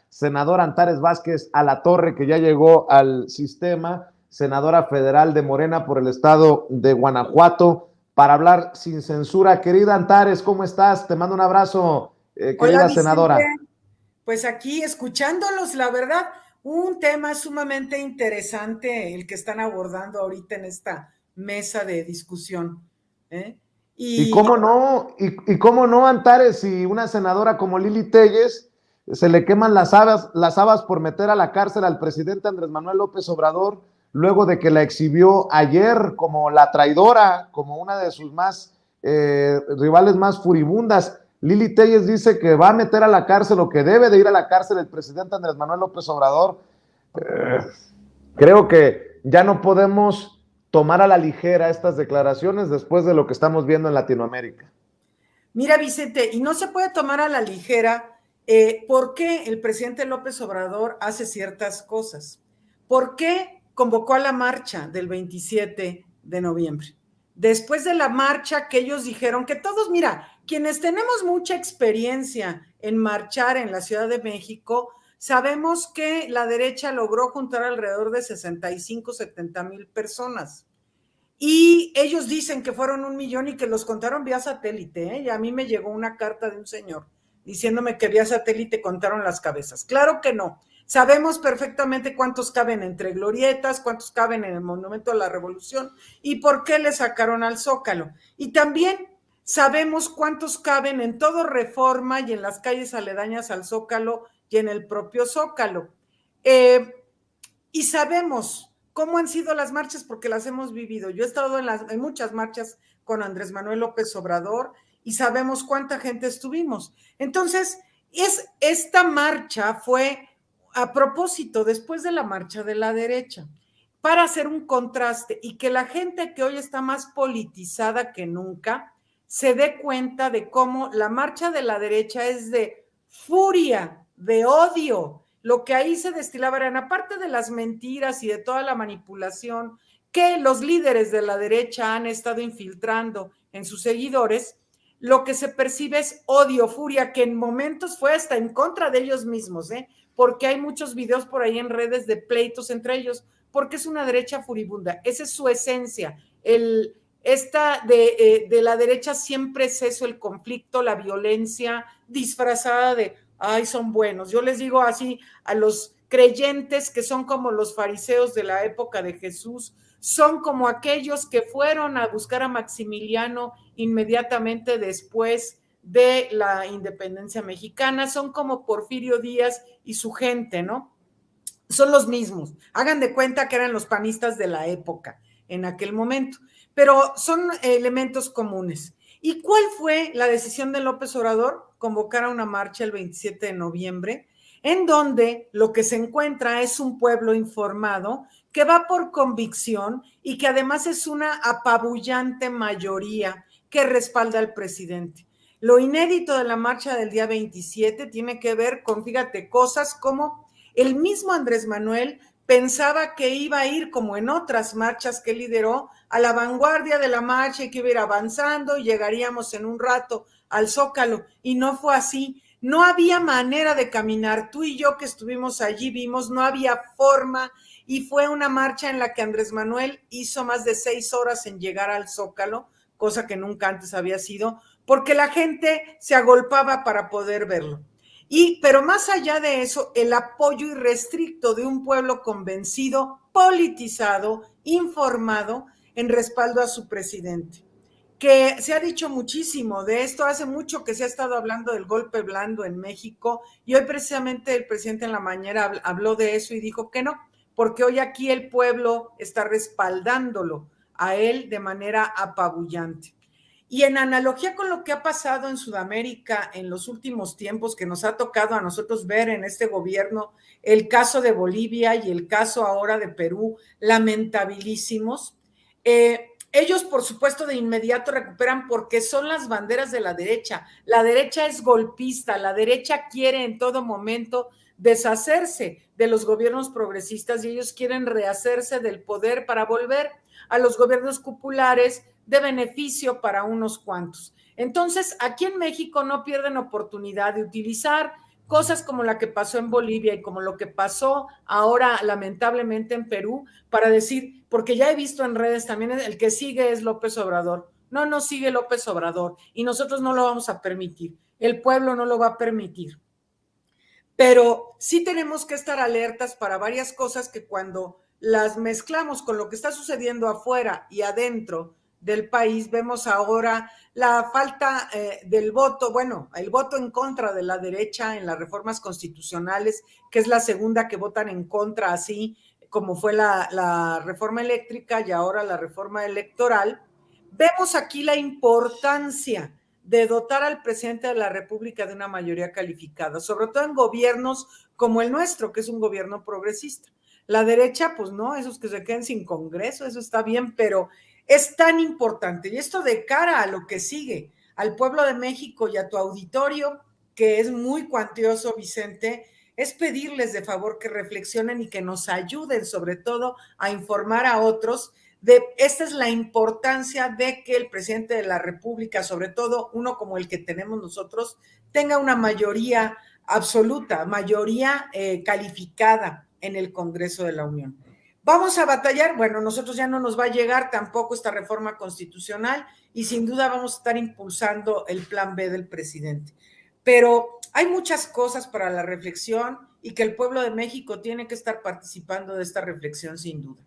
senadora Antares Vázquez Alatorre, que ya llegó al sistema, senadora federal de Morena por el estado de Guanajuato, para hablar sin censura. Querida Antares, ¿cómo estás? Te mando un abrazo, Hola querida Vicente, senadora. pues aquí escuchándolos, la verdad, un tema sumamente interesante el que están abordando ahorita en esta mesa de discusión. ¿eh? Y Y cómo no, y cómo no, Antares, si una senadora como Lili Telles se le queman las habas por meter a la cárcel al presidente Andrés Manuel López Obrador, luego de que la exhibió ayer como la traidora, como una de sus rivales más furibundas. Lili Telles dice que va a meter a la cárcel o que debe de ir a la cárcel el presidente Andrés Manuel López Obrador. Eh, Creo que ya no podemos tomar a la ligera estas declaraciones después de lo que estamos viendo en Latinoamérica. mira Vicente, y no se puede tomar a la ligera por qué el presidente López Obrador hace ciertas cosas. ¿Por qué convocó a la marcha del 27 de noviembre? Después de la marcha que ellos dijeron que todos, mira, quienes tenemos mucha experiencia en marchar en la Ciudad de México, sabemos que la derecha logró juntar alrededor de 65, 70,000 personas. Y ellos dicen que fueron 1,000,000 y que los contaron vía satélite, ¿eh? Y a mí me llegó una carta de un señor diciéndome que vía satélite contaron las cabezas. Claro que no. Sabemos perfectamente cuántos caben entre glorietas, cuántos caben en el Monumento a la Revolución y por qué le sacaron al Zócalo. Y también sabemos cuántos caben en todo Reforma y en las calles aledañas al Zócalo y en el propio Zócalo. Eh, y sabemos cómo han sido las marchas porque las hemos vivido. Yo he estado en muchas marchas con Andrés Manuel López Obrador y sabemos cuánta gente estuvimos. Entonces, esta marcha fue a propósito después de la marcha de la derecha para hacer un contraste y que la gente que hoy está más politizada que nunca se dé cuenta de cómo la marcha de la derecha es de furia, de odio. Lo que ahí se destilaba eran, aparte de las mentiras y de toda la manipulación que los líderes de la derecha han estado infiltrando en sus seguidores, lo que se percibe es odio, furia, que en momentos fue hasta en contra de ellos mismos, porque hay muchos videos por ahí en redes de pleitos entre ellos, porque es una derecha furibunda. Esa es su esencia. Esta de la derecha siempre es eso, el conflicto, la violencia disfrazada de, ay, son buenos. Yo les digo así a los creyentes que son como los fariseos de la época de Jesús, son como aquellos que fueron a buscar a Maximiliano inmediatamente después de la independencia mexicana, son como Porfirio Díaz y su gente, ¿no? Son los mismos. Hagan de cuenta que eran los panistas de la época en aquel momento, pero son elementos comunes. ¿Y cuál fue la decisión de López Obrador? Convocar a una marcha el 27 de noviembre, en donde lo que se encuentra es un pueblo informado que va por convicción y que además es una apabullante mayoría que respalda al presidente. Lo inédito de la marcha del día 27 tiene que ver con, fíjate, cosas como el mismo Andrés Manuel pensaba que iba a ir, como en otras marchas que lideró, a la vanguardia de la marcha y que iba a ir avanzando y llegaríamos en un rato al Zócalo. Y no fue así. No había manera de caminar. Tú y yo que estuvimos allí vimos, no había forma. Y fue una marcha en la que Andrés Manuel hizo más de 6 horas en llegar al Zócalo, cosa que nunca antes había sido, porque la gente se agolpaba para poder verlo. Pero más allá de eso, el apoyo irrestricto de un pueblo convencido, politizado, informado, en respaldo a su presidente. Que se ha dicho muchísimo de esto, hace mucho que se ha estado hablando del golpe blando en México y hoy precisamente el presidente en la mañana habló de eso y dijo que no, porque hoy aquí el pueblo está respaldándolo a él de manera apabullante. Y en analogía con lo que ha pasado en Sudamérica en los últimos tiempos, que nos ha tocado a nosotros ver en este gobierno, el caso de Bolivia y el caso ahora de Perú, lamentabilísimos, ellos, por supuesto, de inmediato recuperan porque son las banderas de la derecha. La derecha es golpista, la derecha quiere en todo momento deshacerse de los gobiernos progresistas y ellos quieren rehacerse del poder para volver a los gobiernos populares de beneficio para unos cuantos. Entonces, aquí en México no pierden oportunidad de utilizar cosas como la que pasó en Bolivia y como lo que pasó ahora lamentablemente en Perú, para decir, porque ya he visto en redes también, el que sigue es López Obrador. No nos sigue López Obrador y nosotros no lo vamos a permitir. El pueblo no lo va a permitir. Pero sí tenemos que estar alertas para varias cosas que cuando las mezclamos con lo que está sucediendo afuera y adentro del país, vemos ahora la falta del voto, bueno, el voto en contra de la derecha en las reformas constitucionales, que es la segunda que votan en contra, así como fue la reforma eléctrica y ahora la reforma electoral. Vemos aquí la importancia de dotar al presidente de la República de una mayoría calificada, sobre todo en gobiernos como el nuestro, que es un gobierno progresista. La derecha, pues no, esos que se queden sin Congreso, eso está bien, pero es tan importante. Y esto de cara a lo que sigue, al pueblo de México y a tu auditorio, que es muy cuantioso, Vicente, es pedirles de favor que reflexionen y que nos ayuden, sobre todo, a informar a otros. Esta es la importancia de que el presidente de la República, sobre todo uno como el que tenemos nosotros, tenga una mayoría absoluta, mayoría calificada en el Congreso de la Unión. Vamos a batallar, bueno, nosotros ya no nos va a llegar tampoco esta reforma constitucional y sin duda vamos a estar impulsando el plan B del presidente. Pero hay muchas cosas para la reflexión y que el pueblo de México tiene que estar participando de esta reflexión sin duda.